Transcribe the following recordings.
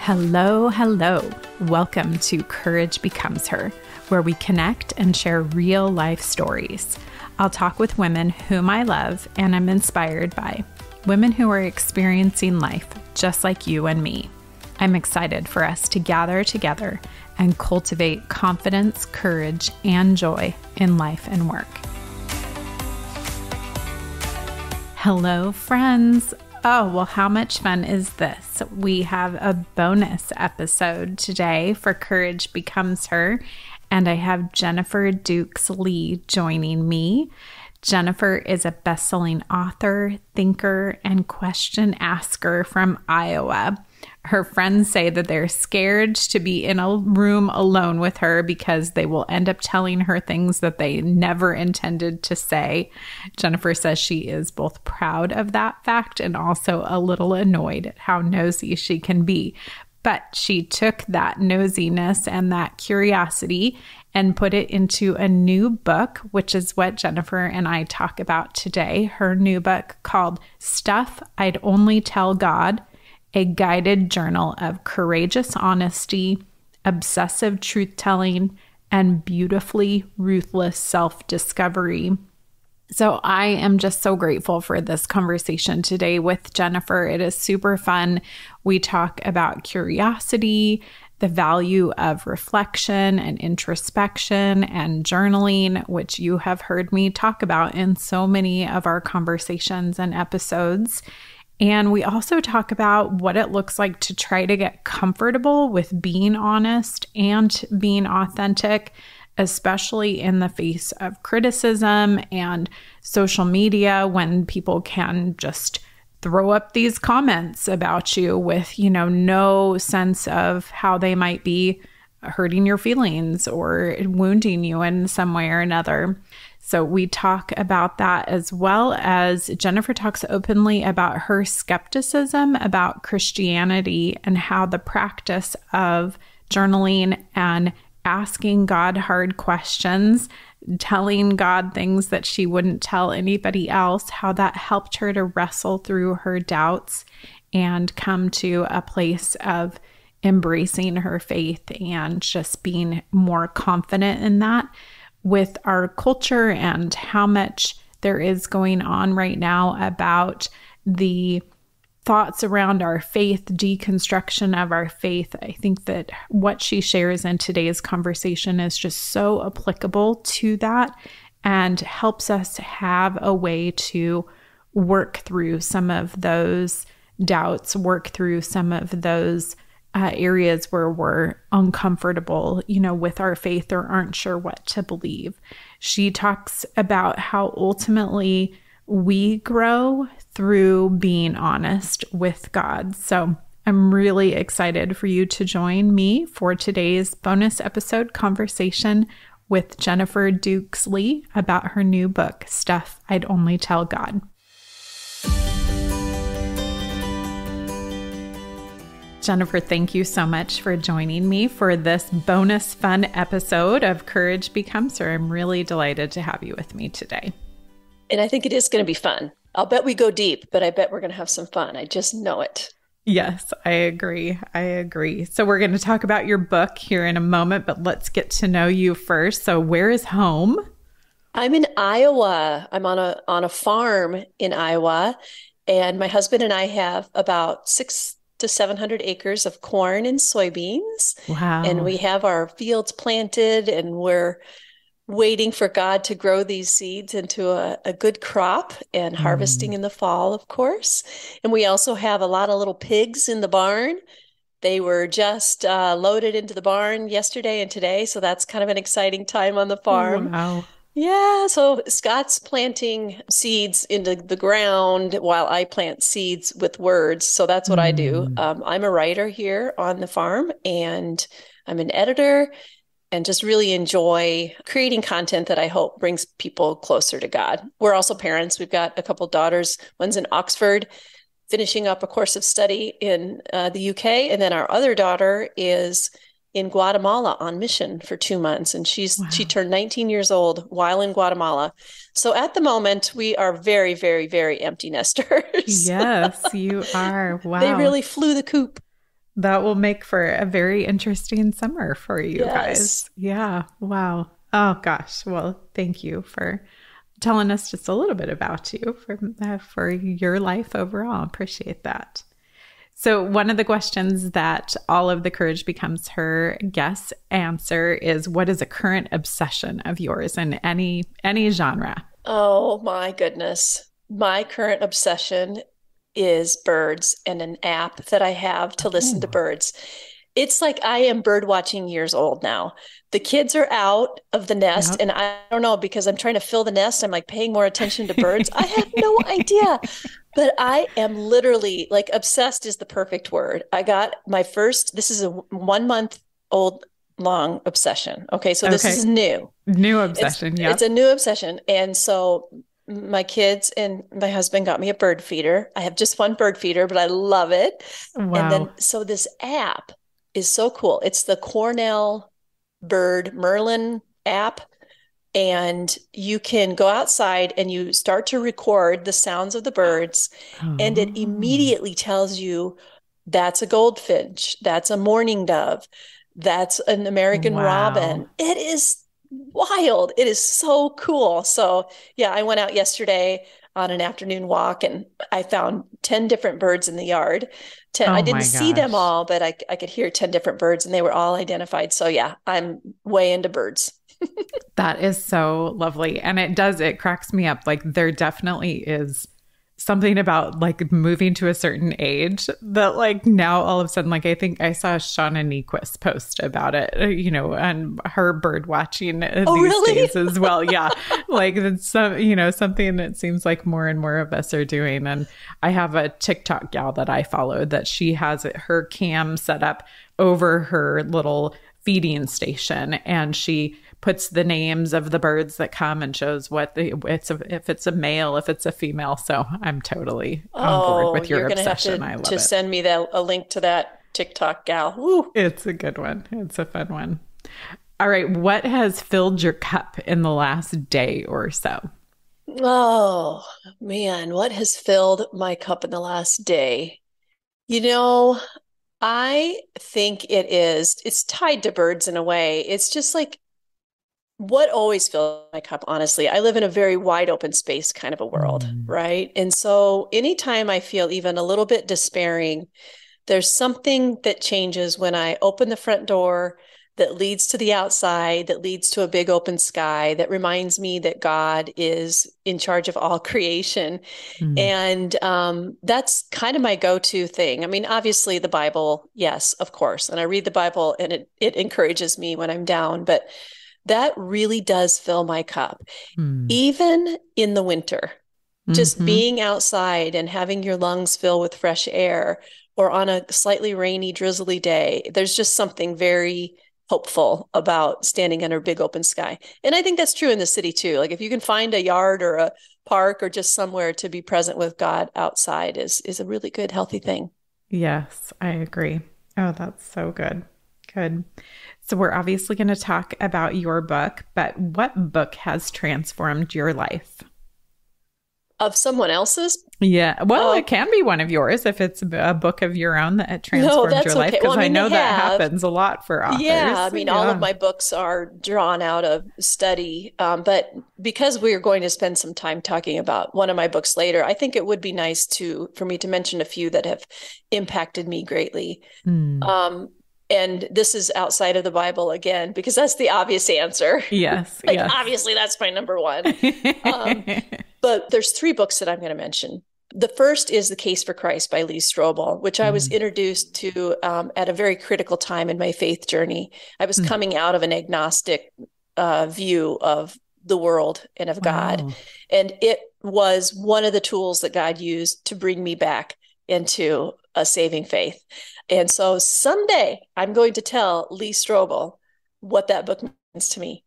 Hello, hello. Welcome to Courage Becomes Her, where we connect and share real life stories. I'll talk with women whom I love and I'm inspired by, women who are experiencing life just like you and me. I'm excited for us to gather together and cultivate confidence, courage, and joy in life and work. Hello, friends. Oh, well, how much fun is this? We have a bonus episode today for Courage Becomes Her, and I have Jennifer Dukes Lee joining me. Jennifer is a best-selling author, thinker, and question asker from Iowa. Her friends say that they're scared to be in a room alone with her because they will end up telling her things that they never intended to say. Jennifer says she is both proud of that fact and also a little annoyed at how nosy she can be. But she took that nosiness and that curiosity and put it into a new book, which is what Jennifer and I talk about today. Her new book called Stuff I'd Only Tell God: A Guided Journal of Courageous Honesty, Obsessive Truth-Telling, and Beautifully Ruthless Self-Discovery. So I am just so grateful for this conversation today with Jennifer. It is super fun. We talk about curiosity, the value of reflection and introspection and journaling, which you have heard me talk about in so many of our conversations and episodes. And we also talk about what it looks like to try to get comfortable with being honest and being authentic, especially in the face of criticism and social media, when people can just throw up these comments about you with, no sense of how they might be hurting your feelings or wounding you in some way or another. So we talk about that, as well as Jennifer talks openly about her skepticism about Christianity and how the practice of journaling and asking God hard questions, telling God things that she wouldn't tell anybody else, how that helped her to wrestle through her doubts and come to a place of embracing her faith and just being more confident in that. With our culture and how much there is going on right now about the thoughts around our faith, deconstruction of our faith, I think that what she shares in today's conversation is just so applicable to that and helps us have a way to work through some of those doubts, work through some of those areas where we're uncomfortable, with our faith or aren't sure what to believe. She talks about how ultimately we grow through being honest with God. So I'm really excited for you to join me for today's bonus episode conversation with Jennifer Dukes Lee about her new book, Stuff I'd Only Tell God. Jennifer, thank you so much for joining me for this bonus fun episode of Courage Becomes Her. I'm really delighted to have you with me today. And I think it is going to be fun. I'll bet we go deep, but I bet we're going to have some fun. I just know it. Yes, I agree. So we're going to talk about your book here in a moment, but let's get to know you first. So where is home? I'm in Iowa. I'm on a farm in Iowa, and my husband and I have about 600 to 700 acres of corn and soybeans. Wow. And we have our fields planted, and we're waiting for God to grow these seeds into a good crop and harvesting in the fall, of course. And we also have a lot of little pigs in the barn. They were just loaded into the barn yesterday and today. So that's kind of an exciting time on the farm. Wow. Yeah, so Scott's planting seeds into the ground while I plant seeds with words. So that's what I do. I'm a writer here on the farm, and I'm an editor, and just really enjoy creating content that I hope brings people closer to God. We're also parents. We've got a couple daughters. One's in Oxford, finishing up a course of study in the UK. And then our other daughter is in Guatemala on mission for 2 months. And she turned 19 years old while in Guatemala. So at the moment, we are very, very, very empty nesters. Yes, you are. Wow. They really flew the coop. That will make for a very interesting summer for you Yes. guys. Yeah. Wow. Oh gosh. Well, thank you for telling us just a little bit about you for your life overall. Appreciate that. So, one of the questions that all of the Courage Becomes Her guests answer is, what is a current obsession of yours in any genre? Oh my goodness. My current obsession is birds and an app that I have to listen to Oh, birds. It's like I am bird watching years old now. The kids are out of the nest, yep. and I don't know because I'm trying to fill the nest. I'm like paying more attention to birds. I have no idea, but I am literally like obsessed is the perfect word. I got my first, this is a 1 month old long obsession. Okay, so this is Okay. new. New It's obsession. it's a Yep. new obsession. And so my kids and my husband got me a bird feeder. I have just one bird feeder, but I love it. And then Wow. so this app is so cool. It's the Cornell Bird Merlin app. And you can go outside and you start to record the sounds of the birds, and it Oh, immediately tells you that's a goldfinch, that's a mourning dove, that's an American wow. robin. It is wild. It is so cool. So, yeah, I went out yesterday on an afternoon walk and I found 10 different birds in the yard. 10, I Oh didn't my see them gosh. all, but I could hear 10 different birds and they were all identified. So, yeah, I'm way into birds. That is so lovely. And it cracks me up. Like, there definitely is something about like moving to a certain age that, like, now all of a sudden, like, I think I saw Shauna Nequist post about it, and her bird watching Oh, these really? days as well. Yeah. Like, it's something that seems like more and more of us are doing. And I have a TikTok gal that I follow that she has her cam set up over her little feeding station, and she puts the names of the birds that come and shows if it's a male, if it's a female. So I'm totally on board Oh, with you're your gonna have obsession. I love to it. send me that a link to that TikTok gal. Woo. It's a good one. It's a fun one. All right. What has filled your cup in the last day or so? Oh man, what has filled my cup in the last day? You know, I think it's tied to birds in a way. It's just like what always fills my cup, honestly. I live in a very wide open space kind of a world, Mm, right? And so anytime I feel even a little bit despairing, there's something that changes when I open the front door that leads to the outside, that leads to a big open sky, that reminds me that God is in charge of all creation. mm, And that's kind of my go-to thing. I mean, obviously the Bible, yes, of course. And I read the Bible and it encourages me when I'm down, but that really does fill my cup. mm, Even in the winter, just mm-hmm. being outside and having your lungs fill with fresh air, or on a slightly rainy, drizzly day, there's just something very hopeful about standing under a big open sky. And I think that's true in the city too. Like if you can find a yard or a park or just somewhere to be present with God outside is a really good, healthy thing. Yes, I agree. Oh, that's so good. Good. So we're obviously going to talk about your book, but what book has transformed your life? Of someone else's? Yeah. Well, Uh, it can be one of yours if it's a book of your own that no, transformed your that's life, okay. Well, because I I mean, they know that have. happens a lot for Yeah, I authors. mean, all of Yeah. my books are drawn out of study. But because we are going to spend some time talking about one of my books later, I think it would be nice to for me to mention a few that have impacted me greatly. Mm. Um, and this is outside of the Bible again, because that's the obvious answer. Yes. Like, Yes. obviously, that's my number one. Um, but there's three books that I'm going to mention. The first is The Case for Christ by Lee Strobel, which I was Mm. introduced to at a very critical time in my faith journey. I was Mm. coming out of an agnostic view of the world and of God. Wow. And it was one of the tools that God used to bring me back into a saving faith. And so someday I'm going to tell Lee Strobel what that book means to me.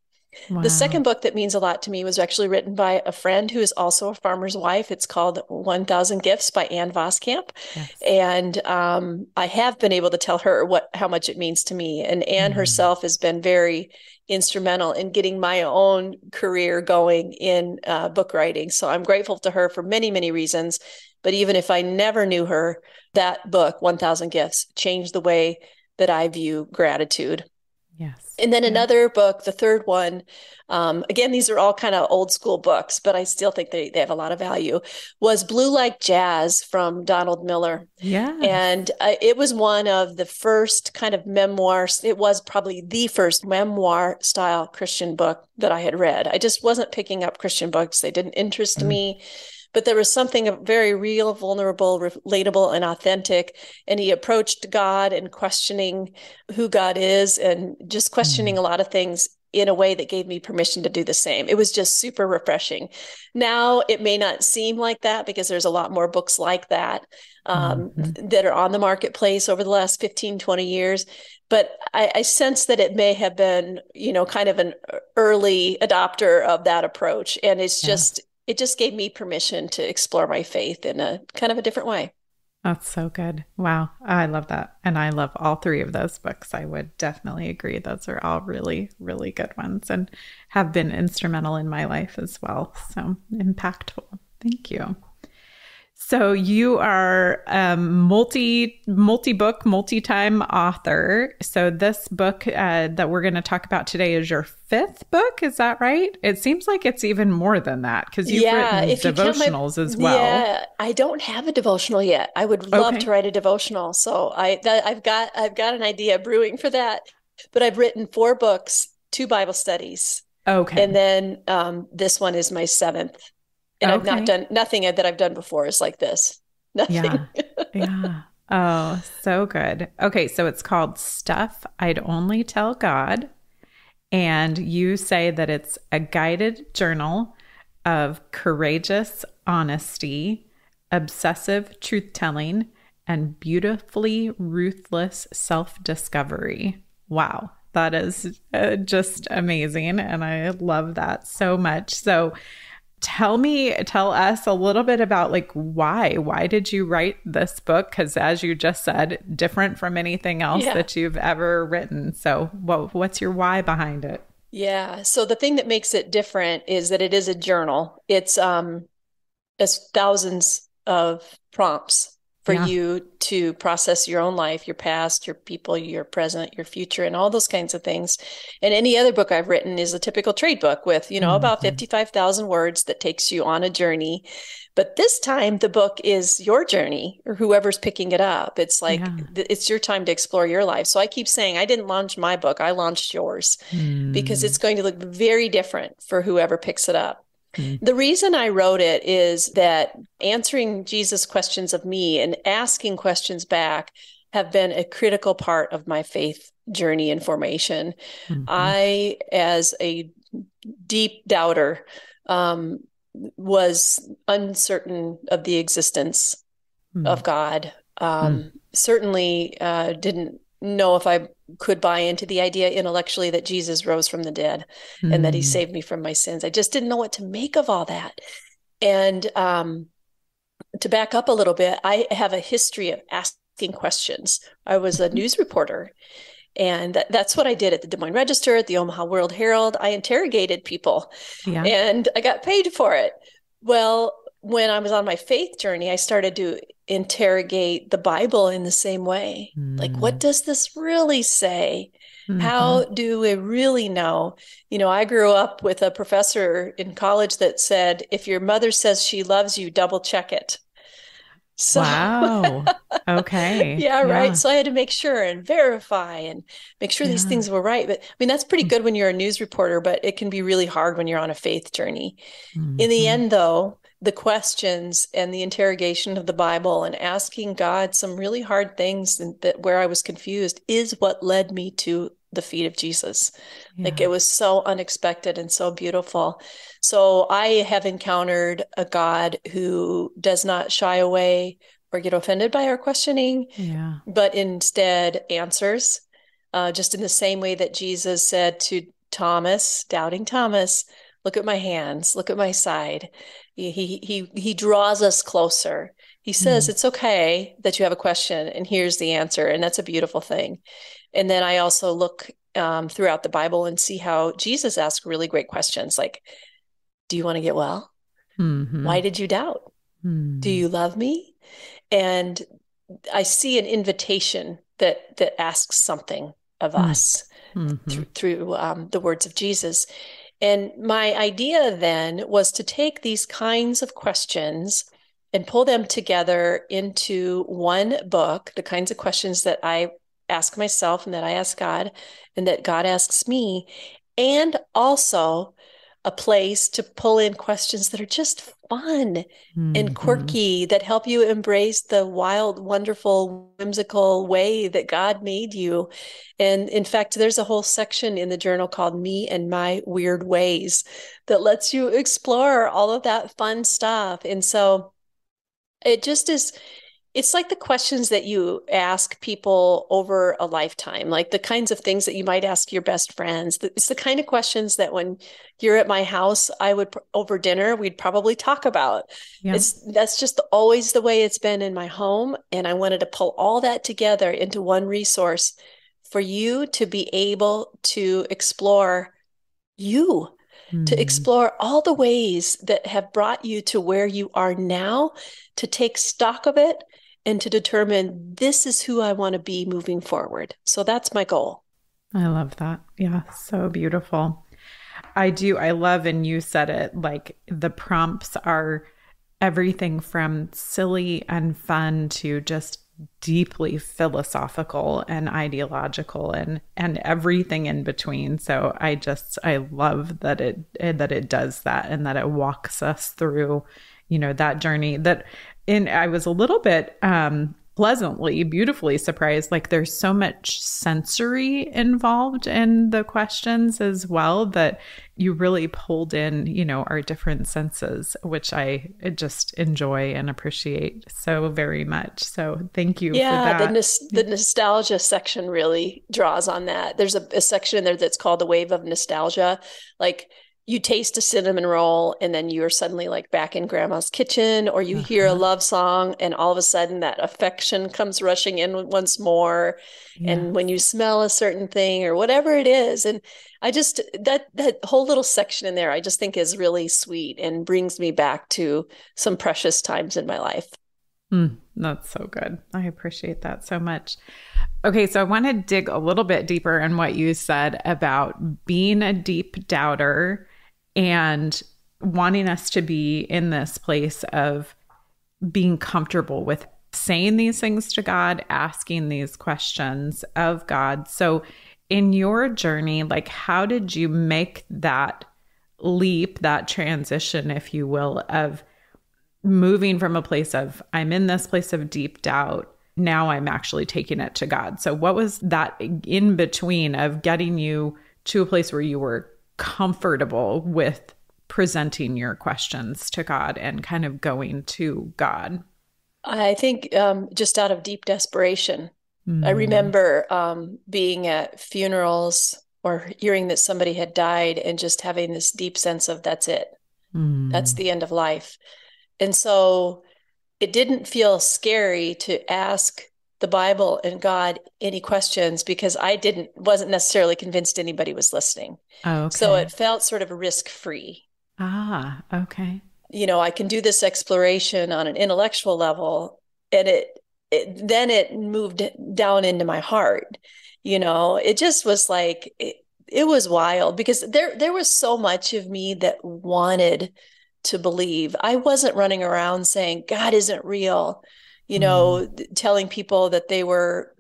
The Wow. second book that means a lot to me was actually written by a friend who is also a farmer's wife. It's called 1000 Gifts by Ann Voskamp. Yes. And I have been able to tell her how much it means to me. And Ann Mm. herself has been very instrumental in getting my own career going in book writing. So I'm grateful to her for many, many reasons. But even if I never knew her, that book, 1000 Gifts, changed the way that I view gratitude. Yes. And then another book, the third one, again, these are all kind of old school books, but I still think they have a lot of value, was Blue Like Jazz from Donald Miller. Yeah. And it was one of the first kind of memoirs. It was probably the first memoir style Christian book that I had read. I just wasn't picking up Christian books. They didn't interest me. But there was something very real, vulnerable, relatable, and authentic. And he approached God and questioning who God is and just questioning a lot of things in a way that gave me permission to do the same. It was just super refreshing. Now, it may not seem like that because there's a lot more books like that that are on the marketplace over the last 15, 20 years. But I sense that it may have been, kind of an early adopter of that approach. And it's just, it just gave me permission to explore my faith in a kind of a different way. That's so good. Wow. I love that. And I love all three of those books. I would definitely agree. Those are all really, really good ones and have been instrumental in my life as well. So impactful. Thank you. So you are a multi-book, multi-time author. So this book that we're going to talk about today is your fifth book. Is that right? It seems like it's even more than that because you've written devotionals as well. Yeah, I don't have a devotional yet. I would love to write a devotional. So I've got an idea brewing for that. But I've written 4 books, 2 Bible studies. Okay. And then this one is my 7th. And I've not done nothing that I've done before is like this. Nothing. Yeah. Oh, so good. Okay. So it's called Stuff I'd Only Tell God. And you say that it's a guided journal of courageous honesty, obsessive truth-telling, and beautifully ruthless self-discovery. Wow. That is just amazing. And I love that so much. So tell us a little bit about why did you write this book? Because as you just said, different from anything else that you've ever written. So what's your why behind it? Yeah. So the thing that makes it different is that it is a journal. It's thousands of prompts for you to process your own life, your past, your people, your present, your future, and all those kinds of things. And any other book I've written is a typical trade book with, about 55,000 words that takes you on a journey. But this time the book is your journey or whoever's picking it up. It's like, it's your time to explore your life. So I keep saying, I didn't launch my book. I launched yours because it's going to look very different for whoever picks it up. The reason I wrote it is that answering Jesus' questions of me and asking questions back have been a critical part of my faith journey and formation. I, as a deep doubter, was uncertain of the existence of God. Certainly didn't know if I could buy into the idea intellectually that Jesus rose from the dead and that he saved me from my sins. I just didn't know what to make of all that. And to back up a little bit, I have a history of asking questions. I was a news reporter, and that's what I did at the Des Moines Register, at the Omaha World Herald. I interrogated people and I got paid for it. Well, when I was on my faith journey, I started to interrogate the Bible in the same way. Like, what does this really say? How do we really know? I grew up with a professor in college that said, if your mother says she loves you, double check it. So, wow. Okay. Right. So I had to make sure and verify and make sure these things were right. But I mean, that's pretty good when you're a news reporter, but it can be really hard when you're on a faith journey. In the end, though, the questions and the interrogation of the Bible and asking God some really hard things that where I was confused is what led me to the feet of Jesus. Like, it was so unexpected and so beautiful. So I have encountered a God who does not shy away or get offended by our questioning, but instead answers, just in the same way that Jesus said to Thomas, doubting Thomas, look at my hands, look at my side. He draws us closer. He says, it's okay that you have a question, and here's the answer. And that's a beautiful thing. And then I also look throughout the Bible and see how Jesus asked really great questions like, do you want to get well? Why did you doubt? Do Mm. you love me? And I see an invitation that asks something of Mm. us Mhm. through the words of Jesus. And my idea then was to take these kinds of questions and pull them together into one book, the kinds of questions that I ask myself and that I ask God and that God asks me, and also a place to pull in questions that are just fun and Mhm. quirky that help you embrace the wild, wonderful, whimsical way that God made you. And in fact, there's a whole section in the journal called Me and My Weird Ways that lets you explore all of that fun stuff. And so it just is, it's like the questions that you ask people over a lifetime, like the kinds of things that you might ask your best friends. It's the kind of questions that when you're at my house, I would over dinner, we'd probably talk about. Yeah. That's just always the way it's been in my home. And I wanted to pull all that together into one resource for you to be able to explore you, to Mm. explore all the ways that have brought you to where you are now, to take stock of it and to determine this is who I want to be moving forward. So that's my goal. I love that. Yeah, so beautiful. I do. I love, and you said it, like the prompts are everything from silly and fun to just deeply philosophical and ideological and everything in between. So I love that it does that and that it walks us through, that journey that in I was a little bit pleasantly, beautifully surprised. Like there's so much sensory involved in the questions as well that you really pulled in, our different senses, which I just enjoy and appreciate so very much. So thank you for Yeah, that. the nostalgia section really draws on that. There's a section in there that's called the wave of nostalgia. Like you taste a cinnamon roll and then you're suddenly like back in grandma's kitchen, or you hear a Uh-huh. love song and all of a sudden that affection comes rushing in once more. And when you Yes. smell a certain thing or whatever it is. And I just that whole little section in there I just think is really sweet and brings me back to some precious times in my life. That's so good. I appreciate that so much. Okay, so I want to dig a little bit deeper in what you said about being a deep doubter and wanting us to be in this place of being comfortable with saying these things to God, asking these questions of God. So, in your journey, like, how did you make that leap, that transition, if you will, of moving from a place of, I'm in this place of deep doubt. Now I'm actually taking it to God. So, what was that in between of getting you to a place where you were comfortable with presenting your questions to God and kind of going to God? I think just out of deep desperation. I Mm, remember being at funerals or hearing that somebody had died and just having this deep sense of that's it. That's mm, the end of life. And so it didn't feel scary to ask the Bible and God any questions because wasn't necessarily convinced anybody was listening. So it okay. felt sort of risk free. Ah, okay. I can do this exploration on an intellectual level, and then it moved down into my heart. It just was like it was wild because there was so much of me that wanted to believe. I wasn't running around saying God isn't real, Mm, telling people that they were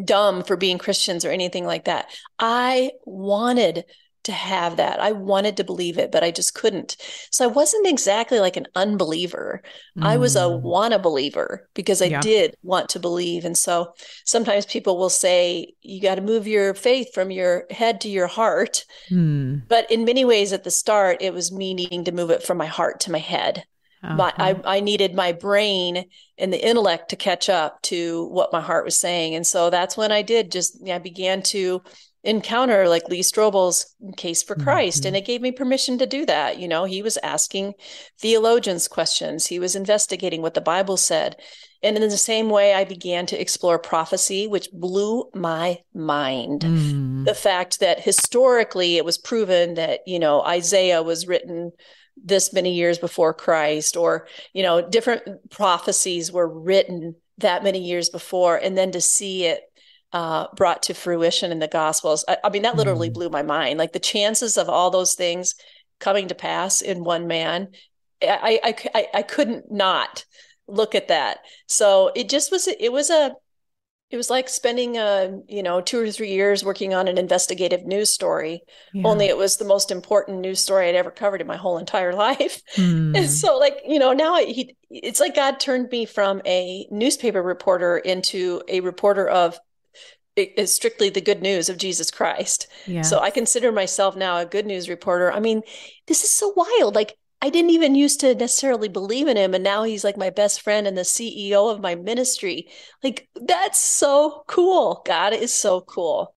dumb for being Christians or anything like that. I wanted to have that. I wanted to believe it, but I just couldn't. So I wasn't exactly like an unbeliever. I was a mm, wanna believer because I yeah. did want to believe. And so sometimes people will say, you got to move your faith from your head to your heart. Mm, But in many ways at the start, it was me needing to move it from my heart to my head. uh-huh. I needed my brain and the intellect to catch up to what my heart was saying. And so that's when I began to encounter like Lee Strobel's Case for Christ. And Mhm. it gave me permission to do that. He was asking theologians questions, he was investigating what the Bible said. And in the same way, I began to explore prophecy, which blew my mind. Mm, The fact that historically it was proven that, Isaiah was written this many years before Christ, or, different prophecies were written that many years before, and then to see it brought to fruition in the Gospels. I mean, that literally blew my mind. Like the chances of all those things coming to pass in one man, I couldn't not look at that. So it was like spending 2 or 3 years working on an investigative news story. Yeah. Only it was the most important news story I'd ever covered in my whole entire life. And so now it's like God turned me from a newspaper reporter into a reporter of is strictly the good news of Jesus Christ. Yeah. So I consider myself now a good news reporter. I mean, this is so wild. Like, I didn't even used to necessarily believe in him, and now he's like my best friend and the CEO of my ministry. Like, that's so cool. God is so cool.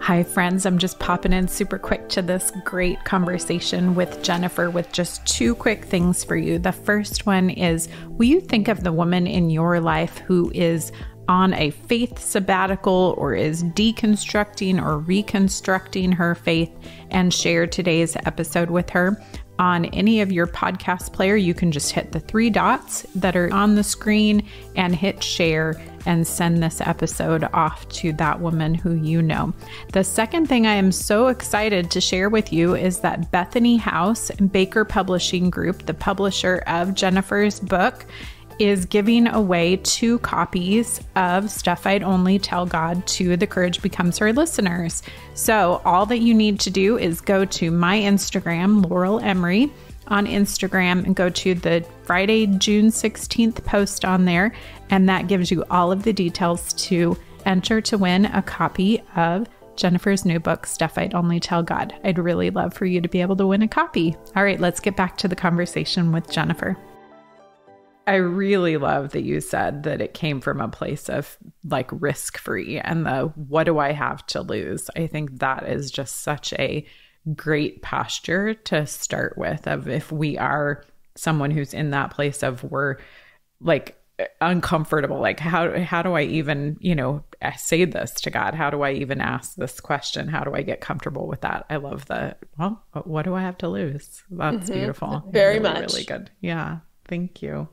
Hi, friends. I'm just popping in super quick to this great conversation with Jennifer with just 2 quick things for you. The first one is, will you think of the woman in your life who is on a faith sabbatical or is deconstructing or reconstructing her faith, and share today's episode with her? On any of your podcast player, you can just hit the 3 dots that are on the screen and hit share and send this episode off to that woman who you know. The second thing I am so excited to share with you is that Bethany House Baker Publishing Group, the publisher of Jennifer's book, is giving away 2 copies of Stuff I'd Only Tell God to the Courage Becomes Her listeners. So all that you need to do is go to my Instagram, Laurel Emery on Instagram, and go to the Friday, June 16th post on there. And that gives you all of the details to enter to win a copy of Jennifer's new book, Stuff I'd Only Tell God. I'd really love for you to be able to win a copy. All right, let's get back to the conversation with Jennifer. I really love that you said that it came from a place of like risk-free and the what do I have to lose? I think that is just such a great posture to start with, of if we are someone who's in that place of we're like uncomfortable, like how do I even, say this to God? How do I even ask this question? How do I get comfortable with that? I love well, what do I have to lose? That's beautiful. Very much. Really good. Yeah. Thank you.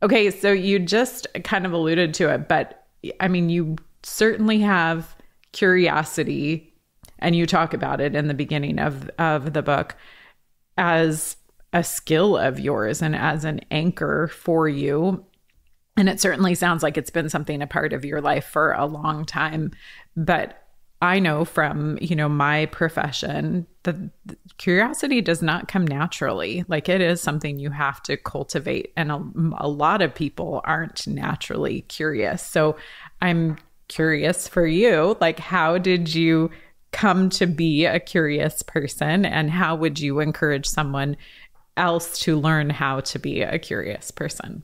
Okay, so you just kind of alluded to it, but I mean, you certainly have curiosity, and you talk about it in the beginning of the book as a skill of yours and as an anchor for you. And it certainly sounds like it's been something a part of your life for a long time. But I know from, my profession that curiosity does not come naturally. Like, it is something you have to cultivate. And a lot of people aren't naturally curious. So I'm curious for you, like, how did you come to be a curious person? And how would you encourage someone else to learn how to be a curious person?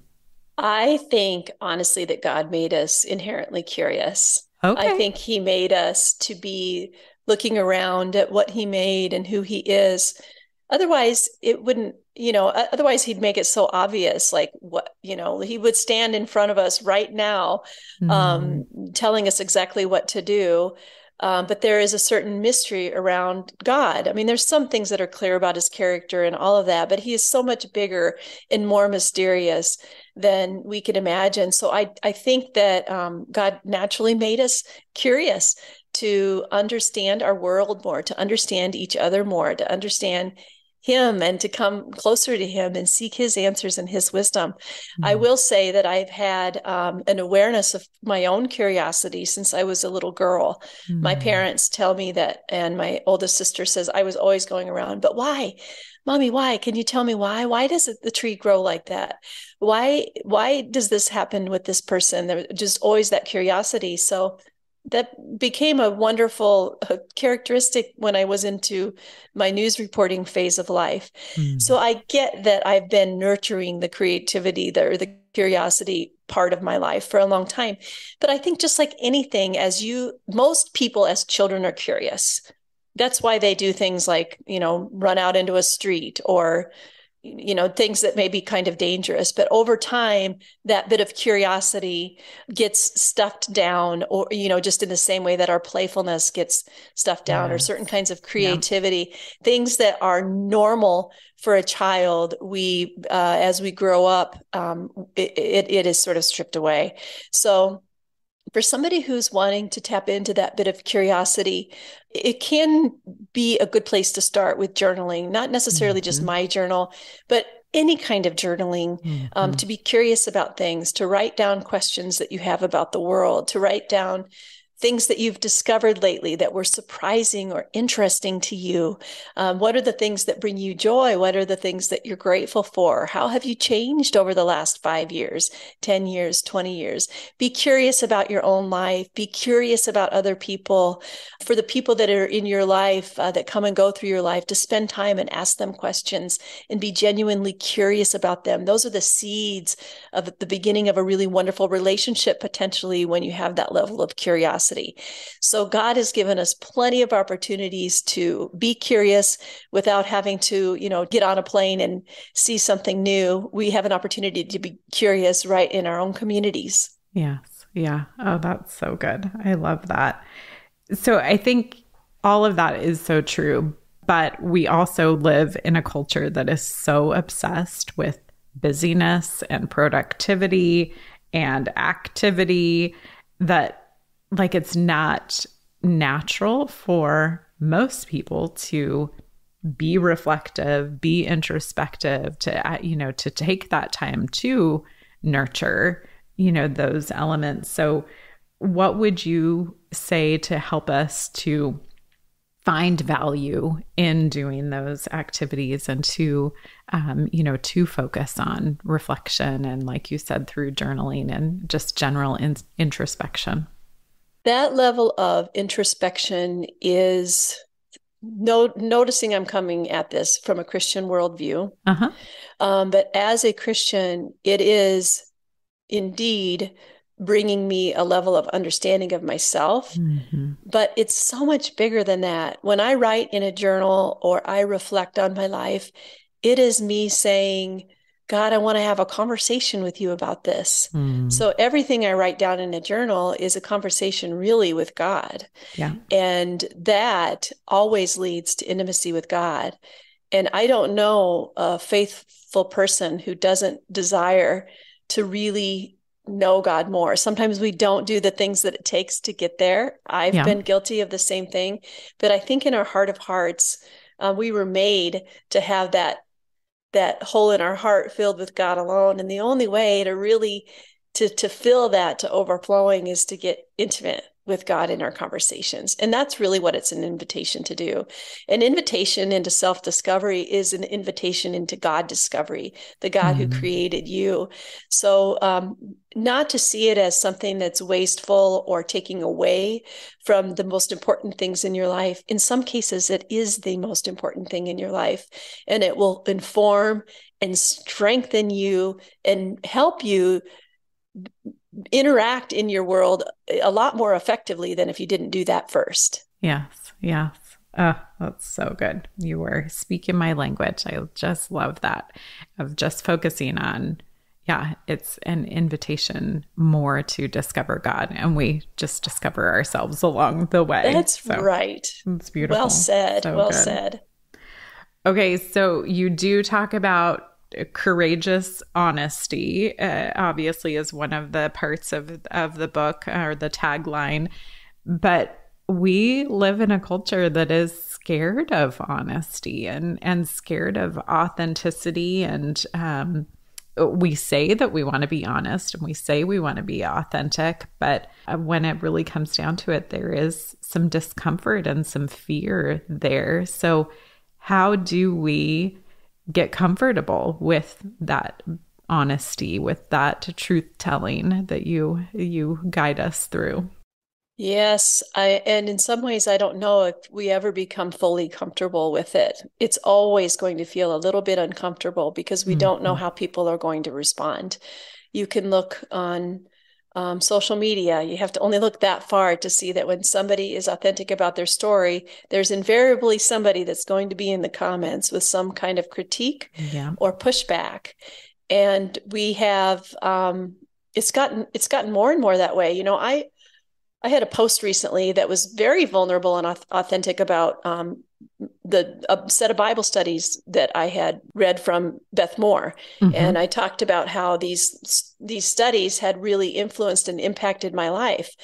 I think, honestly, that God made us inherently curious. Okay. I think he made us to be looking around at what he made and who he is. Otherwise, it wouldn't, otherwise he'd make it so obvious, like what, he would stand in front of us right now, telling us exactly what to do. But there is a certain mystery around God. I mean, there's some things that are clear about his character and all of that, but he is so much bigger and more mysterious than we could imagine. So I think that God naturally made us curious to understand our world more, to understand each other more, to understand him and to come closer to him and seek his answers and his wisdom. Mm-hmm. I will say that I've had an awareness of my own curiosity since I was a little girl. Mm-hmm. My parents tell me that, and my oldest sister says, I was always going around, but why? Mommy, why? Can you tell me why? Why does the tree grow like that? Why does this happen with this person? There was just always that curiosity. So that became a wonderful characteristic when I was into my news reporting phase of life. Mm. So I get that I've been nurturing the creativity or the curiosity part of my life for a long time. But I think just like anything, most people as children are curious. That's why they do things like, run out into a street or, things that may be kind of dangerous. But over time, that bit of curiosity gets stuffed down, or, just in the same way that our playfulness gets stuffed down, or certain kinds of creativity, things that are normal for a child, as we grow up, it is sort of stripped away. So for somebody who's wanting to tap into that bit of curiosity, it can be a good place to start with journaling, not necessarily just my journal, but any kind of journaling, to be curious about things, to write down questions that you have about the world, to write down things that you've discovered lately that were surprising or interesting to you. What are the things that bring you joy? What are the things that you're grateful for? How have you changed over the last 5 years, 10 years, 20 years? Be curious about your own life. Be curious about other people. For the people that are in your life, that come and go through your life, to spend time and ask them questions and be genuinely curious about them. Those are the seeds of the beginning of a really wonderful relationship, potentially, when you have that level of curiosity. So God has given us plenty of opportunities to be curious without having to, get on a plane and see something new. We have an opportunity to be curious right in our own communities. Yes. Yeah. Oh, that's so good. I love that. So I think all of that is so true, but we also live in a culture that is so obsessed with busyness and productivity and activity that, like, it's not natural for most people to be reflective, be introspective, to take that time to nurture, those elements. So what would you say to help us to find value in doing those activities and to, to focus on reflection and, like you said, through journaling and just general introspection? That level of introspection is noticing I'm coming at this from a Christian worldview. But as a Christian, it is indeed bringing me a level of understanding of myself. But it's so much bigger than that. When I write in a journal or I reflect on my life, it is me saying, God, I want to have a conversation with you about this. So everything I write down in a journal is a conversation really with God. Yeah. And that always leads to intimacy with God. And I don't know a faithful person who doesn't desire to really know God more. Sometimes we don't do the things that it takes to get there. I've been guilty of the same thing. But I think in our heart of hearts, we were made to have that hole in our heart filled with God alone. And the only way to really to fill that to overflowing is to get intimate with God in our conversations. And that's really what it's an invitation to do. An invitation into self-discovery is an invitation into God discovery, the God who created you. So not to see it as something that's wasteful or taking away from the most important things in your life. In some cases, it is the most important thing in your life, and it will inform and strengthen you and help you interact in your world a lot more effectively than if you didn't do that first. Yes. Yes. Oh, that's so good. You were speaking my language. I just love that, of just focusing on, it's an invitation more to discover God, and we just discover ourselves along the way. That's right. It's beautiful. Well said. So well good. said. Okay. So you do talk about courageous honesty, obviously, is one of the parts of the book, or the tagline. But we live in a culture that is scared of honesty and scared of authenticity. And we say that we want to be honest and we say we want to be authentic. But when it really comes down to it, there is some discomfort and some fear there. So how do we get comfortable with that honesty, with that truth telling that you guide us through? Yes, and in some ways, I don't know if we ever become fully comfortable with it. It's always going to feel a little bit uncomfortable because we don't know how people are going to respond. You can look on social media. You have to only look that far to see that when somebody is authentic about their story, there's invariably somebody that's going to be in the comments with some kind of critique or pushback. And we have it's gotten more and more that way. I had a post recently that was very vulnerable and authentic about a set of Bible studies that I had read from Beth Moore. Mm-hmm. And I talked about how these studies had really influenced and impacted my life.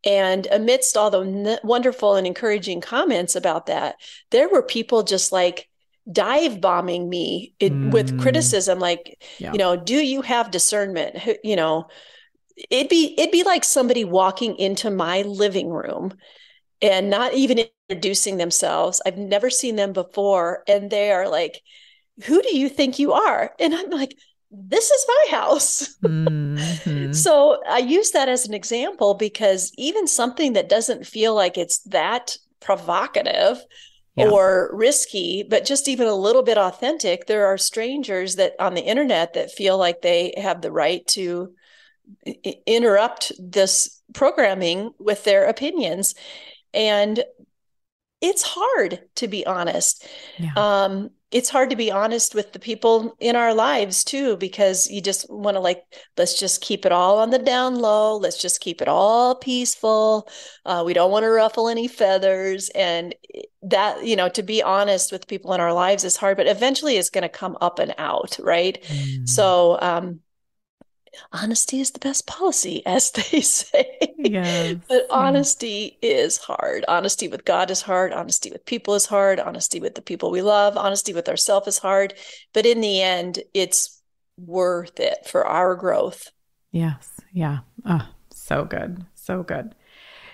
And amidst all the wonderful and encouraging comments about that, there were people just like dive bombing me with criticism, like, do you have discernment? It'd be like somebody walking into my living room and not even introducing themselves. I've never seen them before. And they are like, who do you think you are? And I'm like, this is my house. Mm-hmm. So I use that as an example because even something that doesn't feel like it's that provocative or risky, but just even a little bit authentic, there are strangers that on the internet that feel like they have the right to interrupt this programming with their opinions. And it's hard to be honest. It's hard to be honest with the people in our lives too, because you just want to let's just keep it all on the down low. Let's just keep it all peaceful. We don't want to ruffle any feathers. And that, to be honest with people in our lives is hard, but eventually it's going to come up and out. Right. So, honesty is the best policy, as they say. Yes. But honesty is hard. Honesty with God is hard. Honesty with people is hard. Honesty with the people we love. Honesty with ourselves is hard. But in the end, it's worth it for our growth. Yes. Yeah. Oh, so good. So good.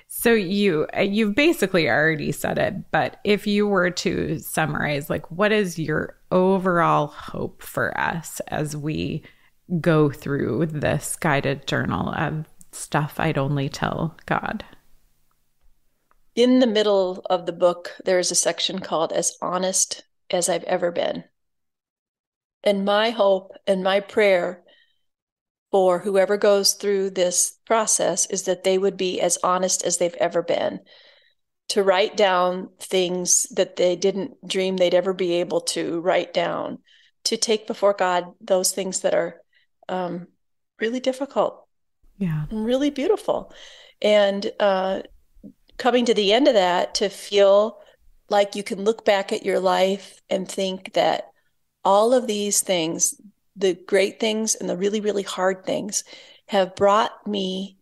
So you've basically already said it, but if you were to summarize, what is your overall hope for us as we go through this guided journal of stuff I'd only tell God? In the middle of the book, there is a section called As Honest as I've Ever Been. And my hope and my prayer for whoever goes through this process is that they would be as honest as they've ever been, to write down things that they didn't dream they'd ever be able to write down, to take before God those things that are really difficult, and really beautiful. And coming to the end of that, to feel like you can look back at your life and think that all of these things, the great things and the really, really hard things, have brought me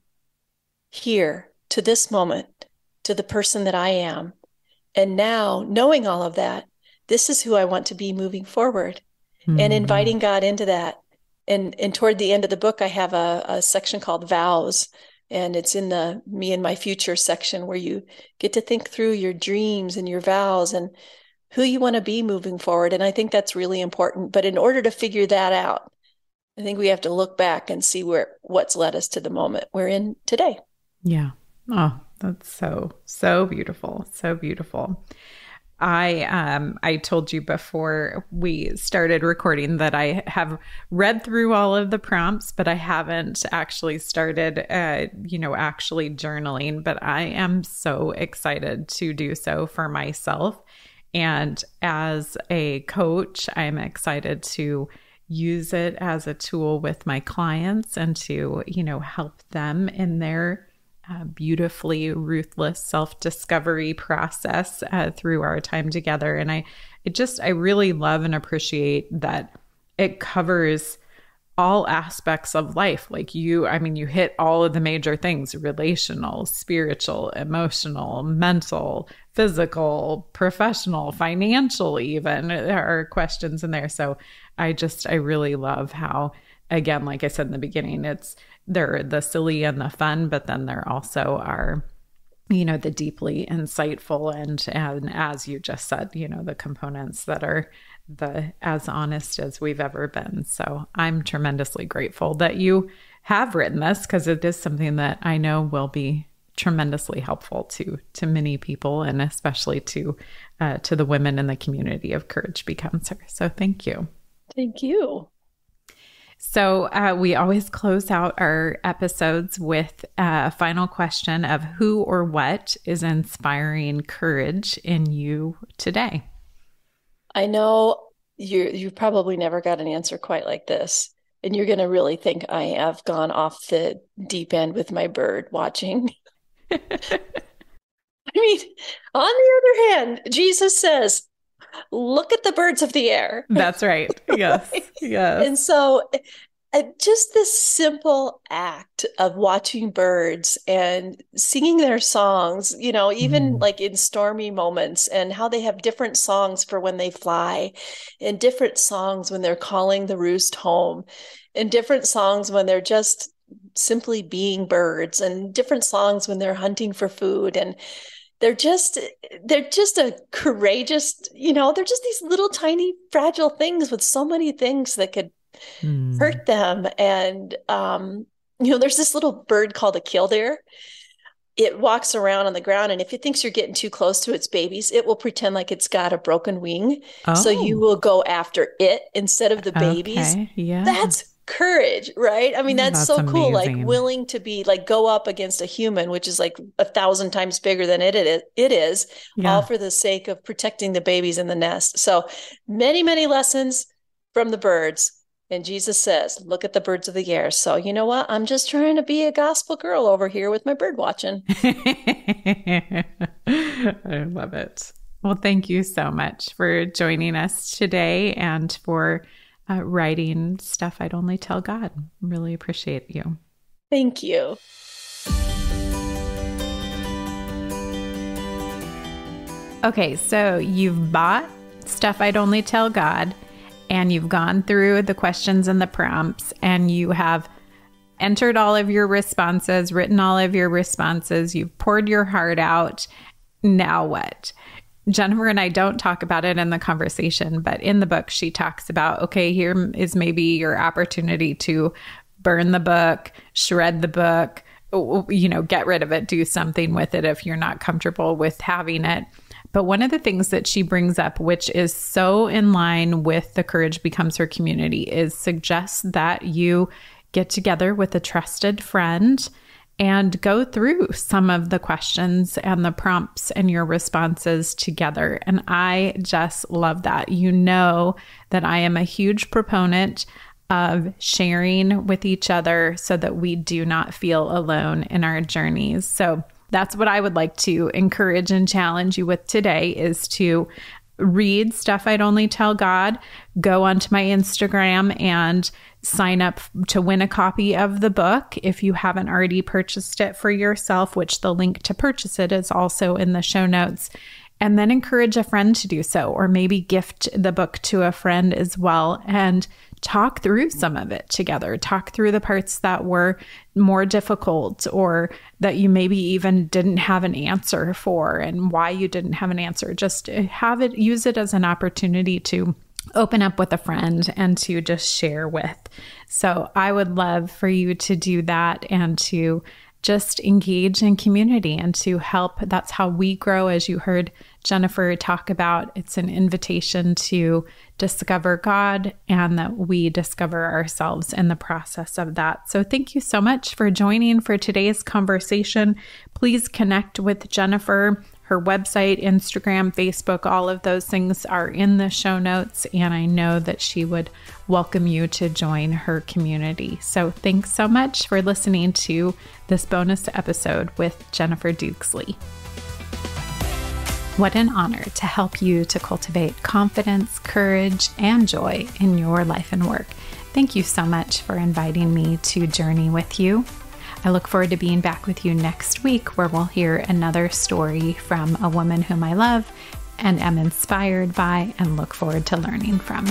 here to this moment, to the person that I am. And now, knowing all of that, this is who I want to be moving forward, and inviting God into that. And toward the end of the book, I have a section called Vows, and it's in the Me and My Future section, where you get to think through your dreams and your vows and who you want to be moving forward. And I think that's really important. But in order to figure that out, I think we have to look back and see what's led us to the moment we're in today. Yeah. Oh, that's so beautiful. So beautiful. I told you before we started recording that I have read through all of the prompts, but I haven't actually started, actually journaling, but I am so excited to do so for myself. And as a coach, I'm excited to use it as a tool with my clients and to, help them in their beautifully ruthless self-discovery process through our time together. And I really love and appreciate that it covers all aspects of life. You hit all of the major things: relational, spiritual, emotional, mental, physical, professional, financial, even. There are questions in there. So I really love how, again, like I said in the beginning, they're the silly and the fun, but then there also are, the deeply insightful and as you just said, the components that are as honest as we've ever been. So I'm tremendously grateful that you have written this, because it is something that I know will be tremendously helpful to many people, and especially to the women in the community of Courage Becomes Her. So thank you. Thank you. So we always close out our episodes with a final question of who or what is inspiring courage in you today? I know you probably never got an answer quite like this, and you're going to really think I have gone off the deep end with my bird watching. I mean, on the other hand, Jesus says, look at the birds of the air. That's right. Yes. Yes. And so just this simple act of watching birds and singing their songs, even like in stormy moments, and how they have different songs for when they fly, and different songs when they're calling the roost home, and different songs when they're just simply being birds, and different songs when they're hunting for food. And they're just a courageous, they're just these little tiny fragile things with so many things that could hurt them. And, there's this little bird called a killdeer. It walks around on the ground, and if it thinks you're getting too close to its babies, it will pretend like it's got a broken wing. Oh. So you will go after it instead of the babies. Okay. Yeah. That's courage, right? I mean, that's so cool. Amazing. Like willing to be like go up against a human, which is like 1,000 times bigger than it is, all for the sake of protecting the babies in the nest. So many, many lessons from the birds. And Jesus says, look at the birds of the air. So you know what? I'm just trying to be a gospel girl over here with my bird watching. I love it. Well, thank you so much for joining us today and for writing Stuff I'd Only Tell God. Really appreciate you. Thank you. Okay, so you've bought Stuff I'd Only Tell God, and you've gone through the questions and the prompts, and you have entered all of your responses, written all of your responses, you've poured your heart out. Now what? Jennifer and I don't talk about it in the conversation, but in the book, she talks about, okay, here is maybe your opportunity to burn the book, shred the book, get rid of it, do something with it if you're not comfortable with having it. But one of the things that she brings up, which is so in line with the Courage Becomes Her community, is suggest that you get together with a trusted friend and go through some of the questions and the prompts and your responses together. And I just love that. You know that I am a huge proponent of sharing with each other so that we do not feel alone in our journeys. So that's what I would like to encourage and challenge you with today, is to read Stuff I'd Only Tell God, go onto my Instagram and sign up to win a copy of the book if you haven't already purchased it for yourself, which the link to purchase it is also in the show notes. And then encourage a friend to do so, or maybe gift the book to a friend as well, and talk through some of it together. Talk through the parts that were more difficult, or that you maybe even didn't have an answer for, and why you didn't have an answer. Just use it as an opportunity to open up with a friend and to just share with. So I would love for you to do that and to just engage in community and to help. That's how we grow, as you heard Jennifer talk about. It's an invitation to discover God, and that we discover ourselves in the process of that. So thank you so much for joining for today's conversation. Please connect with Jennifer. Her website, Instagram, Facebook, all of those things are in the show notes, and I know that she would welcome you to join her community. So thanks so much for listening to this bonus episode with Jennifer Dukesley. What an honor to help you to cultivate confidence, courage, and joy in your life and work. Thank you so much for inviting me to journey with you. I look forward to being back with you next week, where we'll hear another story from a woman whom I love and am inspired by and look forward to learning from.